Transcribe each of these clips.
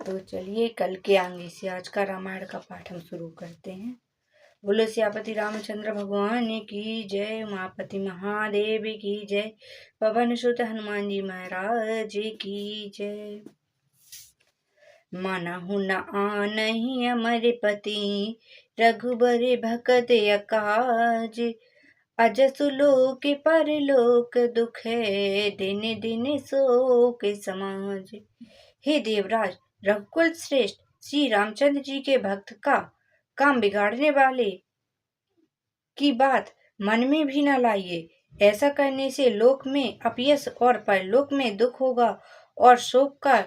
तो चलिए कल के आगे से आज का रामायण का पाठ हम शुरू करते हैं। बोलो सियापति रामचंद्र भगवान की जय, उमापति महादेव की जय, पवन सुत हनुमान जी महाराज की जय। मनहु न आनहि अमर पति, रघुबर भकत अकाज। अजसु लोक परलोक दुख, दिन दिन शोक समाज। हे देवराज, रघुकुल श्रेष्ठ श्री रामचंद्र जी के भक्त का काम बिगाड़ने वाले की बात मन में भी न लाइए। ऐसा करने से लोक में अपयश और परलोक में दुख होगा और शोक का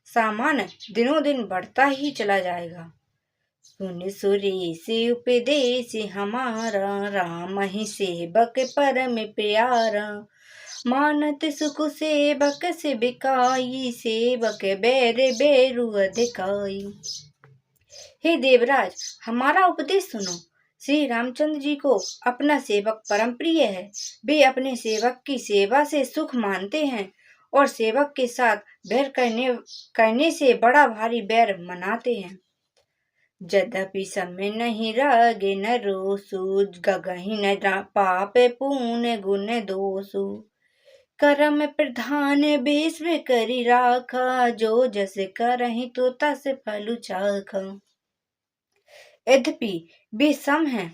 सामान दिनों दिन बढ़ता ही चला जाएगा। सुन सुरेश उपदेश हमारा, राम ही सेवक परम प्यारा। मानत सुख सेवक से बिकाई, सेवक बैर बैरु अधिकाई। हे देवराज, हमारा उपदेश सुनो। श्री रामचंद्र जी को अपना सेवक परम प्रिय है। वे अपने सेवक की सेवा से सुख मानते हैं और सेवक के साथ बैर करने से बड़ा भारी बैर मनाते हैं। यद्यपि समय नहीं रागे न रोसु, गगहि न पाप पुण्य गुण दोषु। करम प्रधान विश्व करि राखा, जो जस करहि तो तस फलु चाखा। यद्यपि वे सम हैं,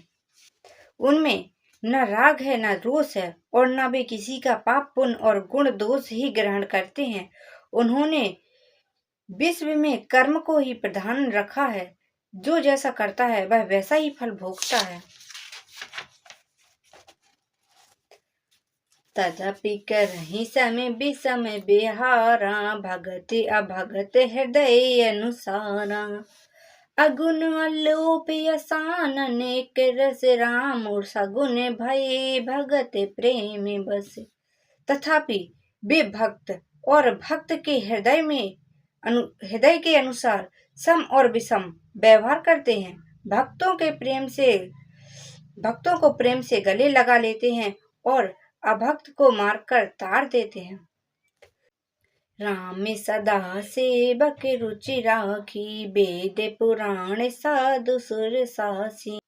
उनमें न राग है न रोष है और न वे किसी का पाप पुण्य और गुण दोष ही ग्रहण करते हैं। उन्होंने विश्व में कर्म को ही प्रधान रखा है। जो जैसा करता है वह वैसा ही फल भोगता है। तथापि करहि समय विषम बिहारा, भगत अभगत हृदय अनुसारा। अगुण अलोप असान अनेक रस, राम और सगुण भय भगत प्रेम बस। तथापि वे भक्त और भक्त के हृदय के अनुसार सम और विषम व्यवहार करते हैं। भक्तों को प्रेम से गले लगा लेते हैं और अभक्त को मारकर ताड़ देते हैं। राम सदा सेवक रुचि राखी, वेद पुराण साधु सुर सासी।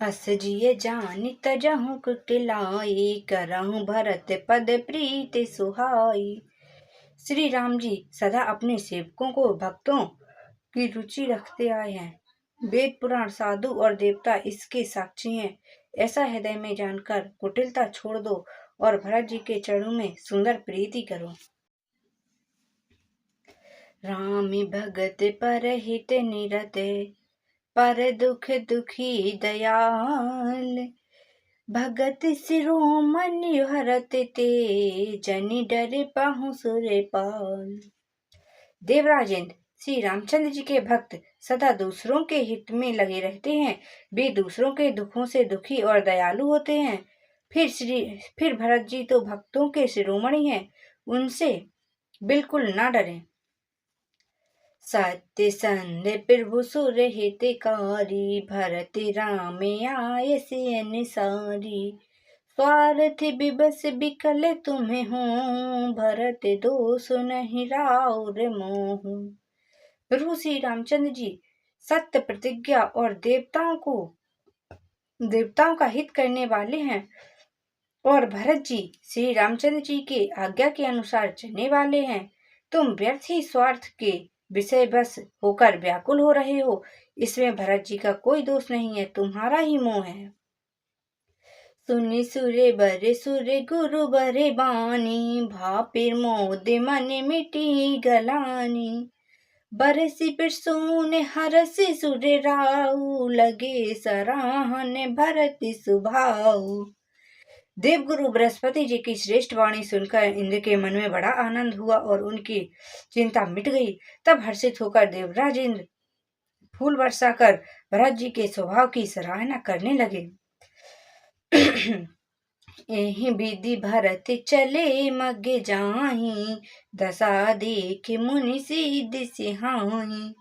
अस जिय जानि तजहु कुटिलाई, करहु भरत पद प्रीति सुहाई। श्री राम जी सदा अपने सेवकों को भक्तों की रुचि रखते आए हैं। वेद पुराण साधु और देवता इसके साक्षी हैं। ऐसा हृदय में जानकर कुटिलता छोड़ दो और भरत जी के चरणों में सुंदर प्रीति करो। राम भगत परहित निरत, पर दुख दुखी दयाल। भगत शिरोमणि हरत ते, जनि डर पाहु सुरपाल। देवराजेंद्र, श्री रामचंद्र जी के भक्त सदा दूसरों के हित में लगे रहते हैं। वे दूसरों के दुखों से दुखी और दयालु होते हैं। फिर भरत जी तो भक्तों के शिरोमणि हैं, उनसे बिल्कुल ना डरें। सत्य संध प्रभु सुर हितकारी, भरत राम आय से अनुसारी। स्वार्थ विवश विकल तुम्हें हो, भरत दोष नहीं राउर मोह। प्रभु श्री रामचंद्र जी सत्य प्रतिज्ञा और देवताओं का हित करने वाले हैं और भरत जी श्री रामचंद्र जी के आज्ञा के अनुसार चलने वाले हैं। तुम व्यर्थ ही स्वार्थ के विषय बस होकर व्याकुल हो रहे हो। इसमें भरत जी का कोई दोष नहीं है, तुम्हारा ही मोह है। सुनि सुरे बरे सुरे गुरु बरे बानी, भापिर मोद मन मिटी गलानी। बरसी बिरसून हरसि सुर राऊ, लगे सराहन भरत सुभाऊ। देवगुरु बृहस्पति जी की श्रेष्ठ वाणी सुनकर इंद्र के मन में बड़ा आनंद हुआ और उनकी चिंता मिट गई। तब हर्षित होकर देवराज इंद्र फूल वर्षा कर भरत जी के स्वभाव की सराहना करने लगे। एहि विधि भरत चले मग्गे जाहि, दशा देख मुनि सिद्ध सिहाहि।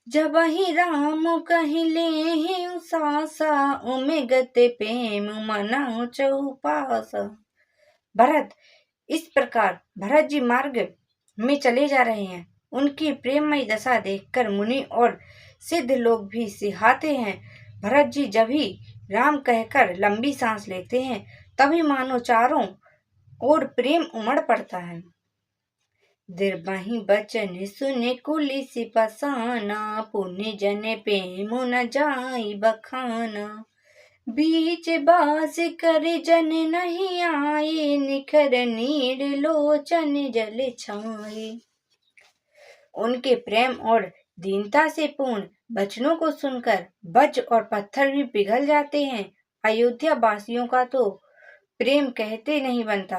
जब ही राम कहि लेहि सासा, उमे गत प्रेम मना चौपासा। भरत, इस प्रकार भरत जी मार्ग में चले जा रहे हैं। उनकी प्रेममयी दशा देखकर मुनि और सिद्ध लोग भी सिहाते हैं। भरत जी जब ही राम कहकर लंबी सांस लेते हैं, तभी मानो चारों ओर प्रेम उमड़ पड़ता है। दिरबहि बचन सुने कुलिसि पसाना, पुण्य जन प्रेम न जाई बखाना। बीच बास कर जन नहीं आए, निखर नीर लोचन जल छाए। उनके प्रेम और दीनता से पूर्ण वचनों को सुनकर वज्र और पत्थर भी पिघल जाते हैं। अयोध्या वासियों का तो प्रेम कहते नहीं बनता।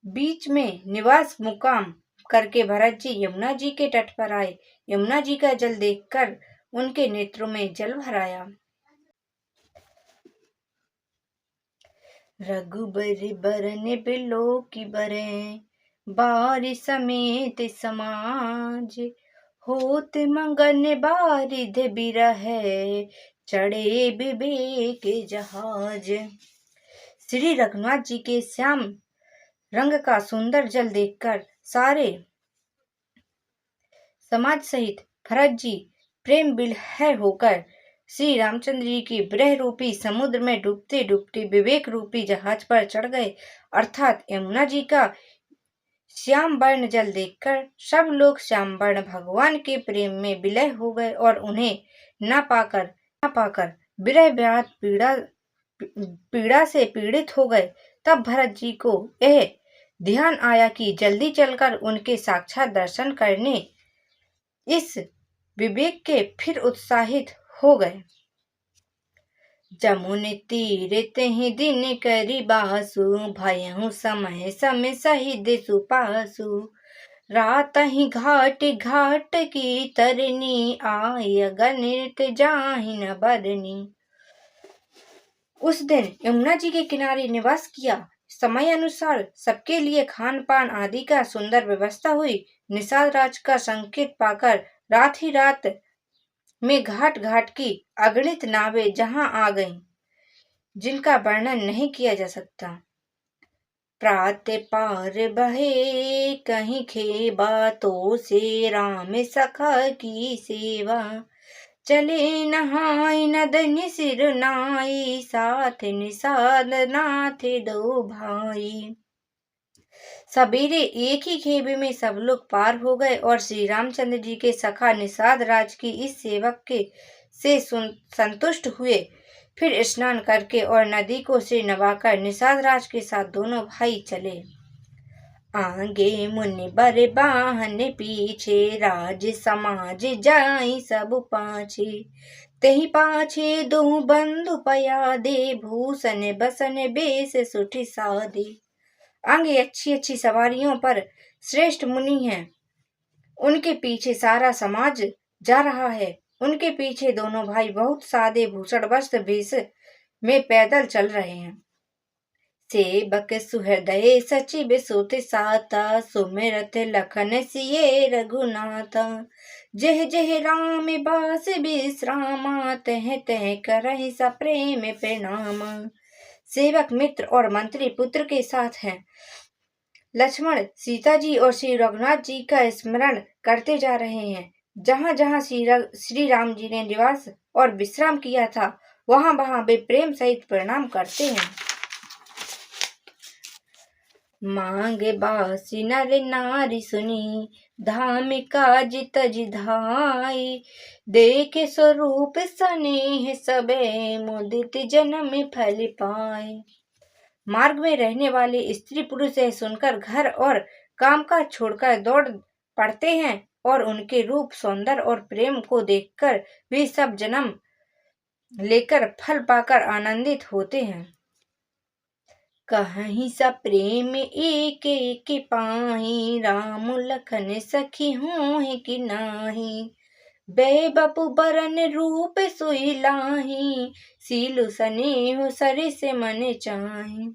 बीच में निवास मुकाम करके भरत जी यमुना जी के तट पर आए। यमुना जी का जल देखकर उनके नेत्रों में जल भर आया। रघुबर बरन बिलो की बरें, बारि समेत समाज। होत मगन बारिध बिरह, चढ़े विवेक जहाज। श्री रघुनाथ जी के श्याम रंग का सुंदर जल देखकर सारे समाज सहित भरत जी प्रेम विलय होकर श्री रामचंद्र जी की विरह रूपी समुद्र में डूबते डूबते विवेक रूपी जहाज पर चढ़ गए। अर्थात यमुना जी का श्याम वर्ण जल देखकर सब लोग श्याम वर्ण भगवान के प्रेम में विलय हो गए और उन्हें न पाकर विरह व्याध पीड़ा से पीड़ित हो गए। तब भरत जी को यह ध्यान आया कि जल्दी चलकर उनके साक्षात दर्शन करने इस विवेक के फिर उत्साहित हो गए। जमुन तीर तेहि दिन करी बासु, भयहु समय समय सहित सुपासु। रात ही घाट घाट की तरनी, आय गणित जाहि न बरनी। उस दिन यमुना जी के किनारे निवास किया। समय अनुसार सबके लिए खान पान आदि का सुंदर व्यवस्था हुई। निषाद राज का संकेत पाकर रात ही रात में घाट घाट की अगणित नावें जहां आ गईं, जिनका वर्णन नहीं किया जा सकता। प्रात पार बहे कहीं खेबा, तो से राम सखा की सेवा। चले नहाय नदन सिर नाई, साथ निषाद नाथ दो भाई। सवेरे एक ही खेबे में सब लोग पार हो गए और श्री रामचंद्र जी के सखा निषाद राज की इस सेवक के से संतुष्ट हुए। फिर स्नान करके और नदी को सिर नवाकर निषाद राज के साथ दोनों भाई चले। आगे मुनि बर बाहन पीछे, राज समाज जाई सब पाछे। तेहि पाछे दो बंधु पयादे, भूषण बसन बेस सुठि सादे। आगे अच्छी अच्छी सवारियों पर श्रेष्ठ मुनि हैं, उनके पीछे सारा समाज जा रहा है। उनके पीछे दोनों भाई बहुत सादे भूषण वस्त्र भेष में पैदल चल रहे हैं। सेवक सुहृदय सचिव सुत साता, सुमिरत लखन सिए रघुनाथा। जह जह राम बास विश्रामा, तह तह करहि सप्रेम प्रणामा। सेवक मित्र और मंत्री पुत्र के साथ हैं। लक्ष्मण सीता जी और श्री रघुनाथ जी का स्मरण करते जा रहे हैं। जहाँ जहाँ श्री राम जी ने निवास और विश्राम किया था, वहाँ वहाँ वे प्रेम सहित प्रणाम करते हैं। मांगे बासी नर नारी सुनी, धाम काज तज धाई। देखे स्वरूप स्नेह सबे, मुदित जन्म फल पाए। मार्ग में रहने वाले स्त्री पुरुष यह सुनकर घर और काम काज छोड़कर दौड़ पड़ते हैं और उनके रूप सौंदर्य और प्रेम को देखकर वे सब जन्म लेकर फल पाकर आनंदित होते हैं। कहीं सा प्रेम एक एक पाही, राम लखन सखी होहि कि नाही। बै बपु बरन रूप सोई लाही, सीलु स्नेह सरिस मन चाही।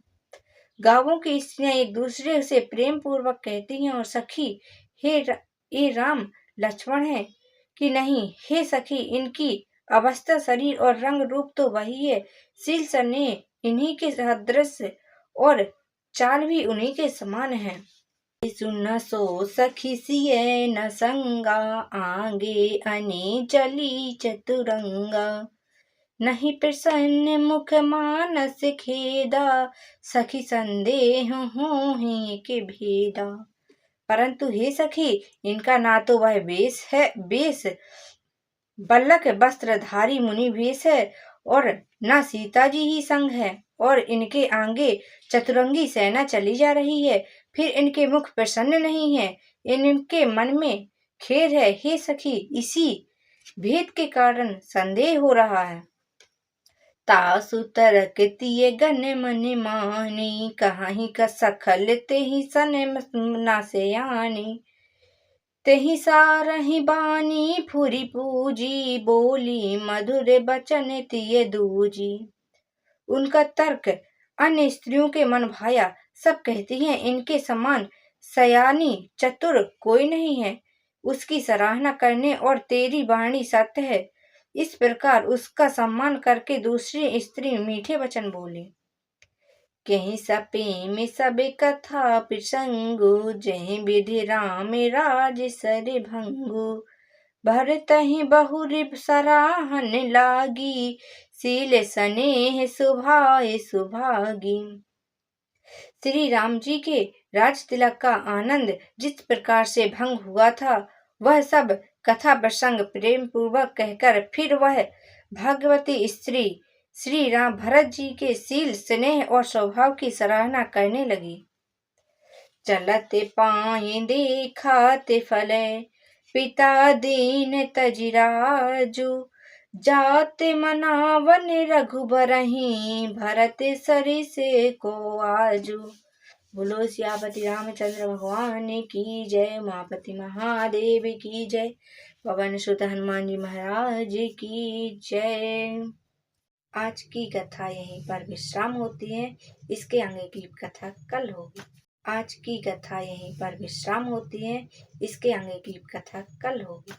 गांवों की स्त्रियां एक दूसरे से प्रेम पूर्वक कहती हैं और सखी हे राम लक्ष्मण है कि नहीं, हे सखी इनकी अवस्था शरीर और रंग रूप तो वही है, सील स्नेह इन्हीं के सदृश और चाल भी उन्हीं के समान है। सुन सो सखी सिए न संगा, आगे अने चली चतुरंगा। नहीं प्रसन्न मुख मानस खेदा, सखी संदेह होहि के भेदा। परंतु हे सखी, इनका ना तो वह वेश बल्लक वस्त्रधारी मुनि वेश है, और न सीता जी ही संग है, और इनके आगे चतुरंगी सेना चली जा रही है। फिर इनके मुख प्रसन्न नहीं है, इनके मन में खेद है। हे सखी, इसी भेद के कारण संदेह हो रहा है। तासु तरक तिय गन मन मानी, कहाही का सखल तेहि सन नासयानी। तेहि सारहि बानी फुरी पूजी, बोली मधुर बचन तिय दूजी। उनका तर्क अन्य स्त्रियों के मन भाया। सब कहती हैं इनके समान सयानी चतुर कोई नहीं है। उसकी सराहना करने और तेरी वाणी सत्य है। इस प्रकार उसका सम्मान करके दूसरी स्त्री मीठे वचन बोली। कहीं सपेम सब कथा प्रसंगु, जहि विधि राम राज सर भंगु। भरतहि बहुरि सराहन लागी, सील स्नेह सुभाए सुभागी। श्री राम जी के राज तिलक का आनंद जिस प्रकार से भंग हुआ था, वह सब कथा प्रसंग प्रेम पूर्वक कहकर फिर वह भाग्यवती स्त्री श्री राम भरत जी के शील स्नेह और स्वभाव की सराहना करने लगी। चलते पाए देखते फले, पिता दीन तजिराजु। जाते मनावन रघुबरहि, भरत सरि से को आजू। बोलो सियापति रामचंद्र भगवान की जय। उमापति महादेव की जय। पवन सुत हनुमान जी महाराज की जय। आज की कथा यहीं पर विश्राम होती है। इसके आगे की कथा कल होगी। आज की कथा यहीं पर विश्राम होती है। इसके आगे की कथा कल होगी।